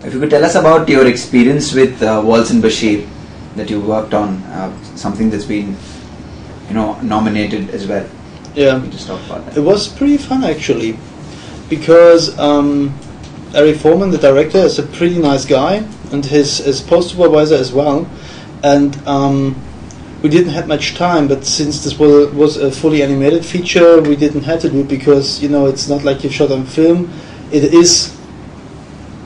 If you could tell us about your experience with Waltz and Bashir that you worked on, something that's been, nominated as well. Yeah, we just talked about that. It was pretty fun actually, because Eric Foreman, the director, is a pretty nice guy, and his post supervisor as well. And we didn't have much time, but since this was a fully animated feature, we didn't have to do it because it's not like you shot on film. It is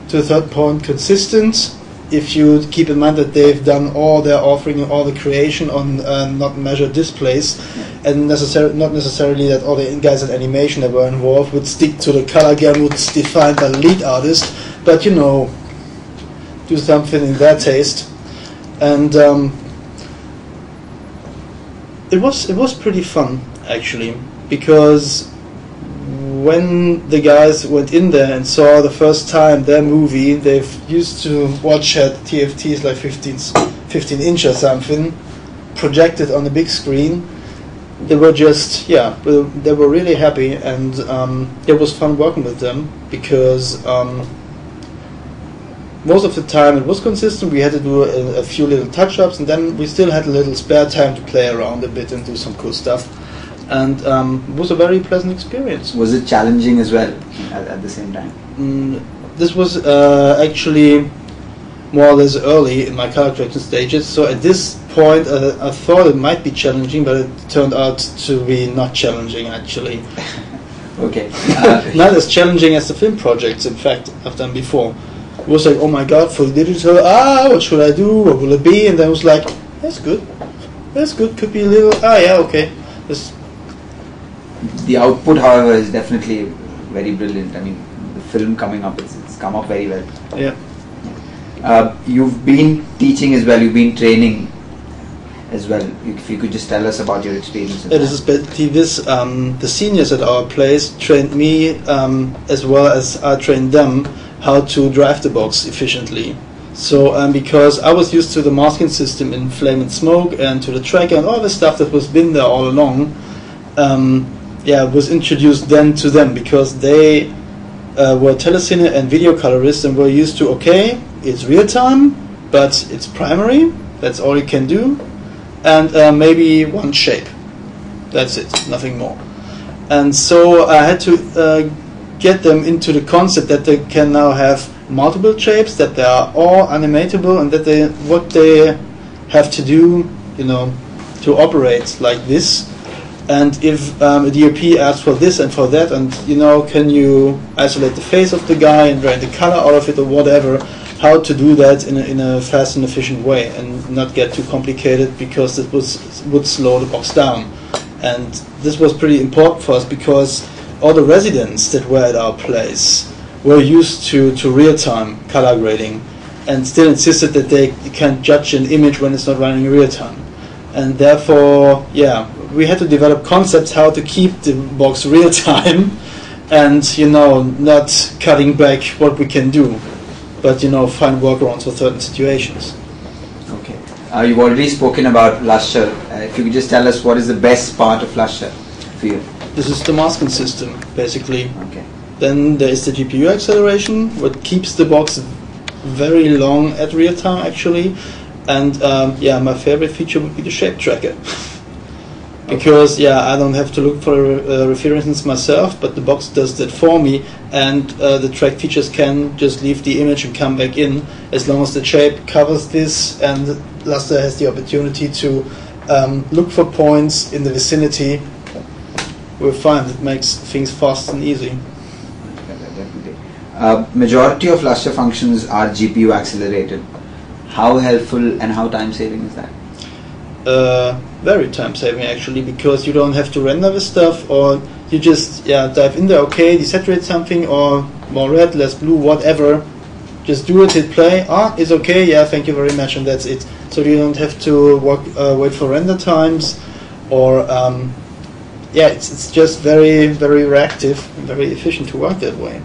to a certain point consistent. If you keep in mind that they've done all their offering, all the creation on not measured displays, and not necessarily that all the guys in animation that were involved would stick to the color gamuts defined by the lead artist, but do something in their taste. And it was pretty fun actually, because when the guys went in there and saw the first time their movie, they've used to watch at TFTs like 15 inch or something, projected on the big screen. They were just, they were really happy, and it was fun working with them, because most of the time it was consistent. We had to do a few little touch-ups, and then we still had a little spare time to play around a bit and do some cool stuff. And it was a very pleasant experience. Was it challenging as well at the same time? This was actually more or less early in my color correction stages, so at this point I thought it might be challenging, but it turned out to be not challenging actually. Okay. Not as challenging as the film projects, in fact, I've done before. It was like, oh my god, for digital, what should I do, what will it be? And then it was like, that's good, could be a little, okay. The output, however, is definitely very brilliant. I mean, the film coming up, it's come up very well. Yeah. You've been teaching as well, you've been training as well. If you could just tell us about your experience. This is basically this, the seniors at our place trained me as well as I trained them how to drive the box efficiently. So because I was used to the masking system in Flame and Smoke and to the tracker and all the stuff that was been there all along, was introduced then to them, because they were telecine and video colorists and were used to, okay, it's real time, but it's primary, that's all you can do, and maybe one shape, that's it, nothing more. And so I had to get them into the concept that they can now have multiple shapes, that they are all animatable, and that what they have to do, to operate like this. And if a DOP asks for this and for that, and can you isolate the face of the guy and drain the color out of it or whatever, how to do that in a fast and efficient way and not get too complicated, because it would slow the box down. And this was pretty important for us, because all the residents that were at our place were used to real-time color grading, and still insisted that they can't judge an image when it's not running in real time. And therefore, we had to develop concepts how to keep the box real time, and not cutting back what we can do, but find workarounds for certain situations. Okay. You've already spoken about Lustre. If you could just tell us what is the best part of Lustre for you. This is the masking system, basically. Okay. Then there is the GPU acceleration, what keeps the box very long at real time actually. And my favorite feature would be the shape tracker. Because I don't have to look for references myself, but the box does that for me, and the track features can just leave the image and come back in, as long as the shape covers this, and Lustre has the opportunity to look for points in the vicinity. We're fine. It makes things fast and easy. Definitely. Majority of Lustre functions are GPU accelerated. How helpful and how time saving is that? Very time saving actually, because you don't have to render the stuff, or you just dive in there, okay, desaturate something, or more red, less blue, whatever. Just do it, hit play, it's okay, thank you very much, and that's it. So you don't have to wait for render times, or it's just very, very reactive and very efficient to work that way.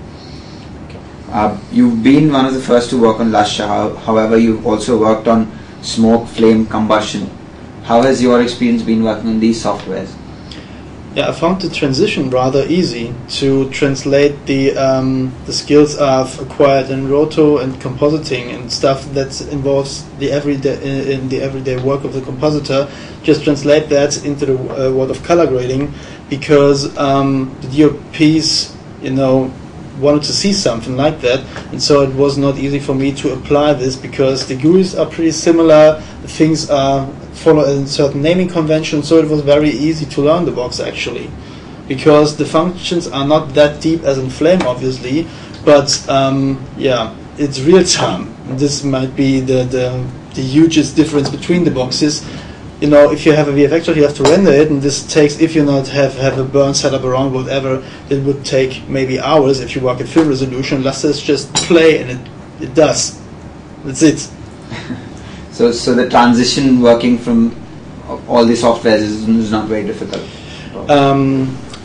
You've been one of the first to work on Lustre, however you've also worked on smoke, flame, combustion. How has your experience been working on these softwares? Yeah, I found the transition rather easy to translate the skills I've acquired in roto and compositing and stuff that involves the everyday work of the compositor. Just translate that into the world of color grading, because the DOPs, wanted to see something like that, and so it was not easy for me to apply this, because the GUIs are pretty similar, the things are follow a certain naming convention, so it was very easy to learn the box actually, because the functions are not that deep as in Flame obviously, but yeah, it's real time. This might be the hugest difference between the boxes. If you have a VFX shot, you have to render it, and this takes, if you not have a burn setup around whatever, it would take maybe hours if you work at film resolution. Lustre is just play, and it does. That's it. So the transition working from all the softwares is not very difficult.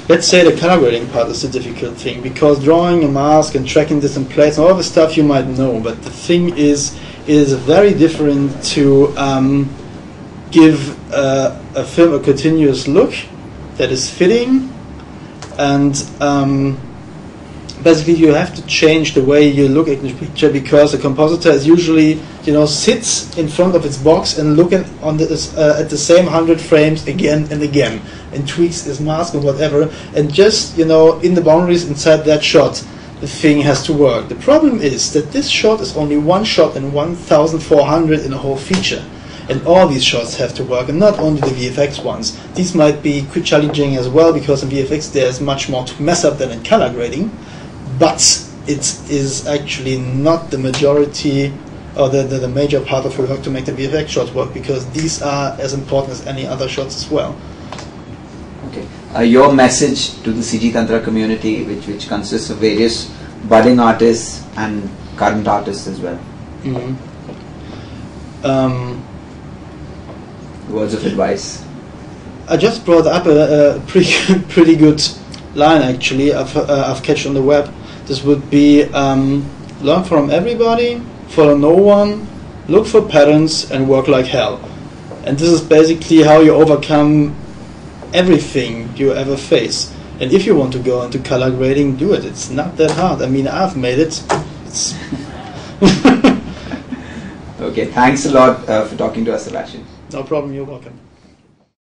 Let's say the color grading part is the difficult thing, because drawing a mask and tracking this in place and all the stuff you might know, but the thing is, it is very different to give a film a continuous look that is fitting, and basically you have to change the way you look at the picture, because a compositor is usually sits in front of its box and looking on this at the same 100 frames again and again, and tweaks his mask or whatever, and just in the boundaries inside that shot the thing has to work. The problem is that this shot is only one shot in 1400 in a whole feature. And all these shots have to work, and not only the VFX ones. These might be quite challenging as well, because in VFX there's much more to mess up than in color grading, but it is actually not the majority or the major part of the work to make the VFX shots work, because these are as important as any other shots as well. Okay. Your message to the CGTantra community, which consists of various budding artists and current artists as well. Mm-hmm. Words of advice. I just brought up a pretty good line actually I've catched on the web. This would be learn from everybody, follow no one, look for patterns, and work like hell. And this is basically how you overcome everything you ever face. And if you want to go into color grading, do it. It's not that hard. I mean, I've made it. Okay, thanks a lot for talking to us, Sebastian. No problem, you're welcome.